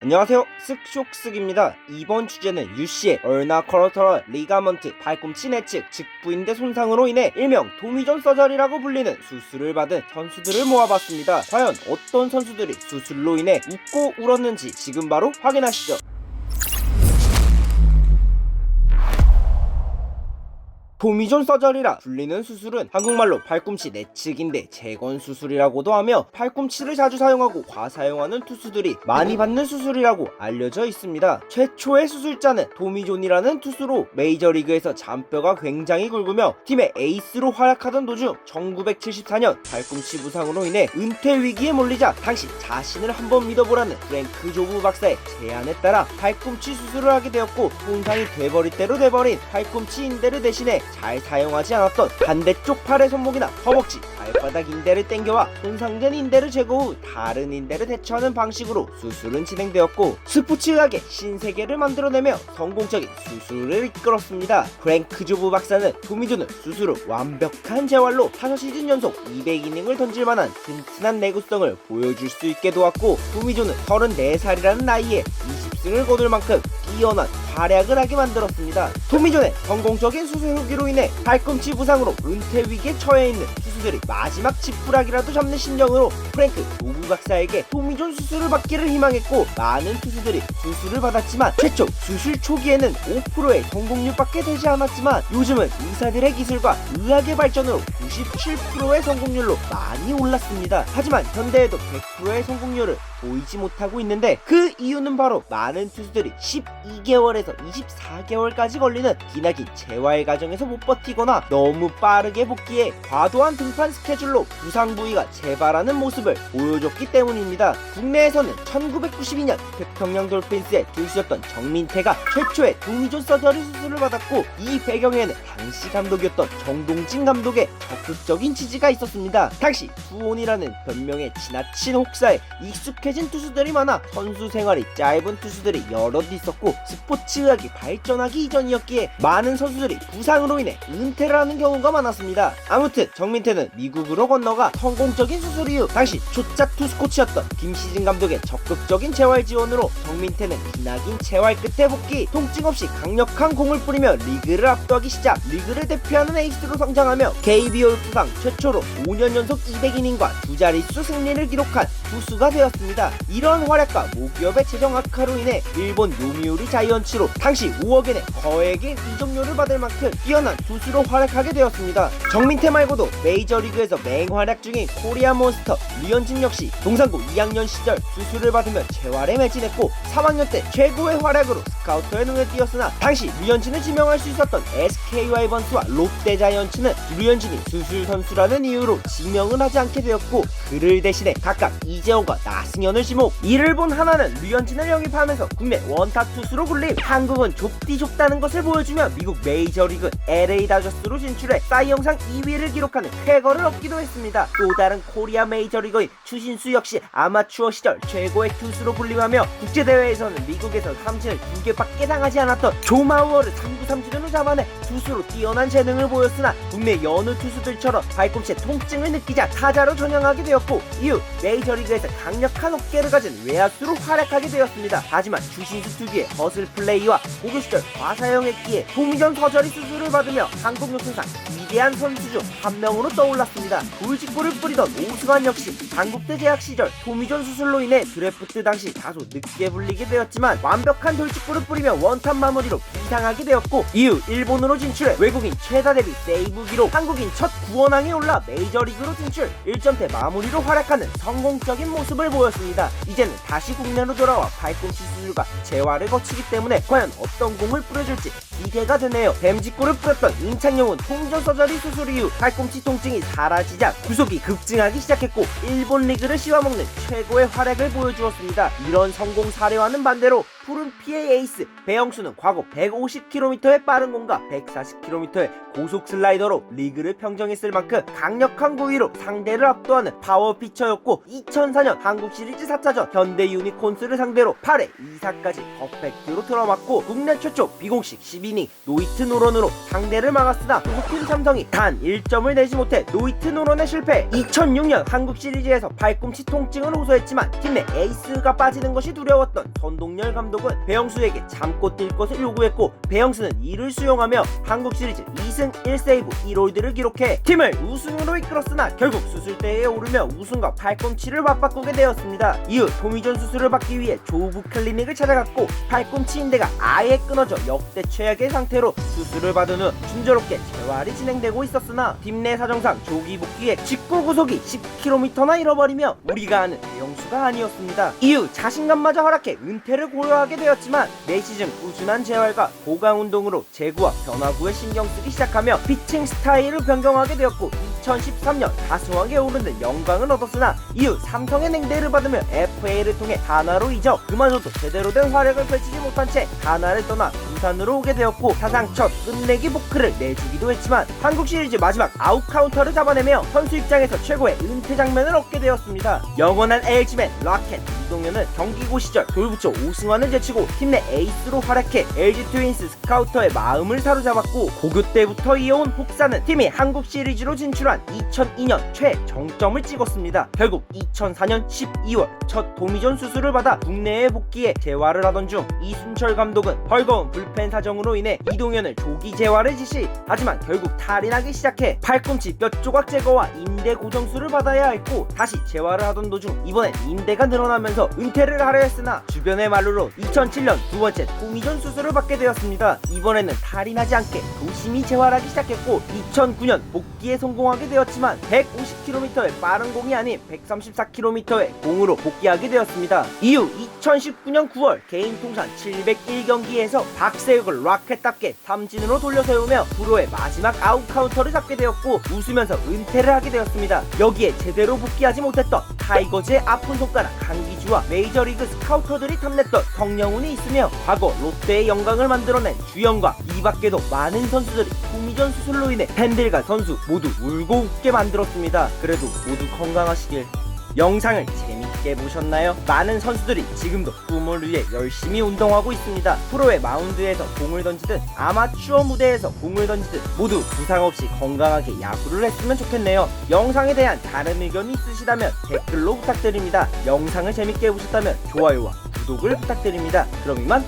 안녕하세요, 쓱쇼쓱입니다. 이번 주제는 유씨의 얼나커러터럴 리가먼트 팔꿈치 내측 직부인대 손상으로 인해 일명 도미존 서저리라고 불리는 수술을 받은 선수들을 모아봤습니다. 과연 어떤 선수들이 수술로 인해 웃고 울었는지 지금 바로 확인하시죠. 도미존 서저리라 불리는 수술은 한국말로 팔꿈치 내측인대 재건 수술이라고도 하며 팔꿈치를 자주 사용하고 과사용하는 투수들이 많이 받는 수술이라고 알려져 있습니다. 최초의 수술자는 도미존이라는 투수로 메이저리그에서 잔뼈가 굉장히 굵으며 팀의 에이스로 활약하던 도중 1974년 팔꿈치 부상으로 인해 은퇴 위기에 몰리자 당시 자신을 한번 믿어보라는 프랭크 조브 박사의 제안에 따라 팔꿈치 수술을 하게 되었고, 손상이 돼버릴 대로 돼버린 팔꿈치 인대를 대신해 잘 사용하지 않았던 반대쪽 팔의 손목이나 허벅지, 발바닥 인대를 땡겨와 손상된 인대를 제거 후 다른 인대를 대처하는 방식으로 수술은 진행되었고, 스포츠의학의 신세계를 만들어내며 성공적인 수술을 이끌었습니다. 프랭크 조브 박사는 도미존을 수술 후 완벽한 재활로 5시즌 연속 200이닝을 던질 만한 튼튼한 내구성을 보여줄 수 있게 도왔고, 도미존은 34살이라는 나이에 20승을 거둘 만큼 뛰어난 활약을 하게 만들었습니다. 토미존의 성공적인 수술 후기로 인해 팔꿈치 부상으로 은퇴 위기에 처해 있는 투수들이 마지막 지푸라기라도 잡는 심정으로 프랭크 조브 박사에게 토미존 수술을 받기를 희망했고, 많은 투수들이 수술을 받았지만 최초 수술 초기에는 5%의 성공률밖에 되지 않았지만 요즘은 의사들의 기술과 의학의 발전으로 97%의 성공률로 많이 올랐습니다. 하지만 현대에도 100%의 성공률을 보이지 못하고 있는데, 그 이유는 바로 많은 투수들이 12개월에서 24개월까지 걸리는 기나긴 재활 과정에서 못 버티거나 너무 빠르게 복귀해 과도한 등판 스케줄로 부상 부위가 재발하는 모습을 보여줬기 때문입니다. 국내에서는 1992년 태평양 돌핀스의 투수였던 정민태가 최초의 도미존 서저리 수술을 받았고, 이 배경에는 당시 감독이었던 정동진 감독의 적극적인 지지가 있었습니다. 당시 투혼이라는 별명의 지나친 혹사에 익숙해진 투수들이 많아 선수 생활이 짧은 투수들이 여럿 있었고, 스포츠의학이 발전하기 이전이었기에 많은 선수들이 부상으로 인해 은퇴를 하는 경우가 많았습니다. 아무튼 정민태는 미국으로 건너가 성공적인 수술 이후 당시 초짜 투수 코치였던 김시진 감독의 적극적인 재활 지원으로 정민태는 기나긴 재활 끝에 복귀, 통증 없이 강력한 공을 뿌리며 리그를 압도하기 시작 리그를 대표하는 에이스로 성장하며 KBO 수상 최초로 5년 연속 200이닝과 두 자릿수 승리를 기록한 투수가 되었습니다. 이런 활약과 모기업의 재정 악화로 인해 일본 요미우리 자이언츠로 당시 5억엔의 거액의 이적료를 받을 만큼 뛰어난 투수로 활약하게 되었습니다. 정민태 말고도 메이저리그에서 맹활약 중인 코리아 몬스터 류현진 역시 동산고 2학년 시절 수술을 받으며 재활에 매진했고, 3학년 때 최고의 활약으로 스카우터의 눈에 띄었으나 당시 류현진을 지명할 수 있었던 SK 와이번스와 롯데 자이언츠는 류현진이 수술 선수라는 이유로 지명을 하지 않게 되었고, 그를 대신해 각각 이재호가 나승현을 지목. 이를 본 하나는 류현진을 영입하면서 국내 원타 투수로 불림, 한국은 좁디 좁다는 것을 보여주며 미국 메이저리그 LA 다저스로 진출해 사이영상 2위를 기록하는 쾌거를 얻기도 했습니다. 또 다른 코리아 메이저리거인 추신수 역시 아마추어 시절 최고의 투수로 불림하며 국제대회에서는 미국에서 삼진을 2개밖에 당하지 않았던 조마우어를 3구 3진으로 잡아내 투수로 뛰어난 재능을 보였으나 국내 여느 투수들처럼 발꿈치에 통증을 느끼자 타자로 전향하게 되었고, 이후 메이저리그에서 강력한 어깨를 가진 외야수로 활약하게 되었습니다. 하지만 추신수 특유의 허슬 플레이와 고교 시절 과사용했기에 도미존 서저리 수술을 받으며 한국 역사상 위대한 선수 중 한 명으로 떠올랐습니다. 돌직구를 뿌리던 오승환 역시 한국대 재학 시절 도미존 수술로 인해 드래프트 당시 다소 늦게 불리게 되었지만 완벽한 돌직구를 뿌리며 원탑 마무리로 비상하게 되었고, 이후 일본으로 진출해 외국인 최다 데뷔 세이브 기록, 한국인 첫 구원왕에 올라 메이저리그로 진출, 1점대 마무리로 활약하는 성공적인 모습을 보였습니다. 이제는 다시 국내로 돌아와 팔꿈치 수술과 재활을 거치기 때문에 과연 어떤 공을 뿌려줄지 기대가 되네요. 뱀직구를 뿌렸던 임창용은 통전 서저리 수술 이후 팔꿈치 통증이 사라지자 구속이 급증하기 시작했고, 일본 리그를 씹어먹는 최고의 활약을 보여주었습니다. 이런 성공 사례와는 반대로 푸른 피의 에이스 배영수는 과거 150km의 빠른 공과 140km의 고속 슬라이더로 리그를 평정했을 만큼 강력한 구위로 상대를 압도하는 파워 피처였고 2004년 한국 시리즈 4차전 현대 유니콘스를 상대로 8회 2사까지 퍼펙트로 틀어맞고 국내 최초 비공식 10이닝 노히트 노런으로 상대를 막았으나 소속팀 삼성이 단 1점을 내지 못해 노히트 노런에 실패. 2006년 한국 시리즈에서 팔꿈치 통증을 호소했지만 팀 내 에이스가 빠지는 것이 두려웠던 선동열 감독은 배영수에게 참고 뛸 것을 요구했고 배영수는 이를 수용하며 한국 시리즈 2승 1세이브 1홀드를 기록해 팀을 우승으로 이끌었으나 결국 수술대에 오르며 우승과 팔꿈치를 맞바꾸게 되었습니다. 이후 토미존 수술을 받기 위해 조부 클리닉을 찾아갔고 팔꿈치 인대가 아예 끊어져 역대 최악의 상태로 수술을 받은 후 순조롭게 재활이 진행되고 있었으나 팀 내 사정상 조기 복귀에 직구 구속이 10km나 잃어버리며 우리가 아는 배영수가 아니었습니다. 이후 자신감마저 허락해 은퇴를 고려하게 되었지만 매 시즌 꾸준한 재활과 보강 운동으로 제구와 변화구에 신경 쓰기 시작하며 피칭 스타일을 변경하게 되었고 2013년 다승왕에 오르는 영광을 얻었으나 이후 삼성의 냉대를 받으며 FA를 통해 하나로 이적 그마저도 제대로 된 활약을 펼치지 못한 채 하나를 떠나 부산으로 오게 되었고 사상 첫 끝내기 포크를 내주기도 했지만 한국 시리즈 마지막 아웃 카운터를 잡아내며 선수 입장에서 최고의 은퇴 장면을 얻게 되었습니다. 영원한 LG맨 라켓 이동현은 경기고 시절 돌부처 오승환을 제치고 팀 내 에이스로 활약해 LG 트윈스 스카우터의 마음을 사로잡았고 고교 때부터 이어온 혹사는 팀이 한국 시리즈로 진출한 2002년 최정점을 찍었습니다. 결국 2004년 12월 첫 토미존 수술을 받아 국내에 복귀해 재활을 하던 중 이순철 감독은 헐거운 불펜 사정으로 인해 이동현을 조기 재활을 지시. 하지만 결국 탈이 나기 시작해 팔꿈치 뼈 조각 제거와 인대 고정술을 받아야 했고 다시 재활을 하던 도중 이번엔 인대가 늘어나면서 은퇴를 하려 했으나 주변의 말로로 2007년 두 번째 토미존 수술을 받게 되었습니다. 이번에는 탈이 나지 않게 조심히 재활하기 시작했고 2009년 복귀에 성공하게 되었지만 150km의 빠른 공이 아닌 134km의 공으로 복귀하게 되었습니다. 이후 2019년 9월 개인 통산 701경기에서 박세욱을 라켓답게 삼진으로 돌려세우며 프로의 마지막 아웃 카운터를 잡게 되었고 웃으면서 은퇴를 하게 되었습니다. 여기에 제대로 복귀하지 못했던 타이거즈의 아픈 손가락 강기주와 메이저리그 스카우터들이 탐냈던 성영훈이 있으며 과거 롯데의 영광을 만들어낸 주영과 이 밖에도 많은 선수들이 토미존 수술로 인해 팬들과 선수 모두 울고 웃게 만들었습니다. 그래도 모두 건강하시길. 영상을 재밌게 보셨나요? 많은 선수들이 지금도 꿈을 위해 열심히 운동하고 있습니다. 프로의 마운드에서 공을 던지든 아마추어 무대에서 공을 던지든 모두 부상 없이 건강하게 야구를 했으면 좋겠네요. 영상에 대한 다른 의견이 있으시다면 댓글로 부탁드립니다. 영상을 재밌게 보셨다면 좋아요와 구독을 부탁드립니다. 그럼 이만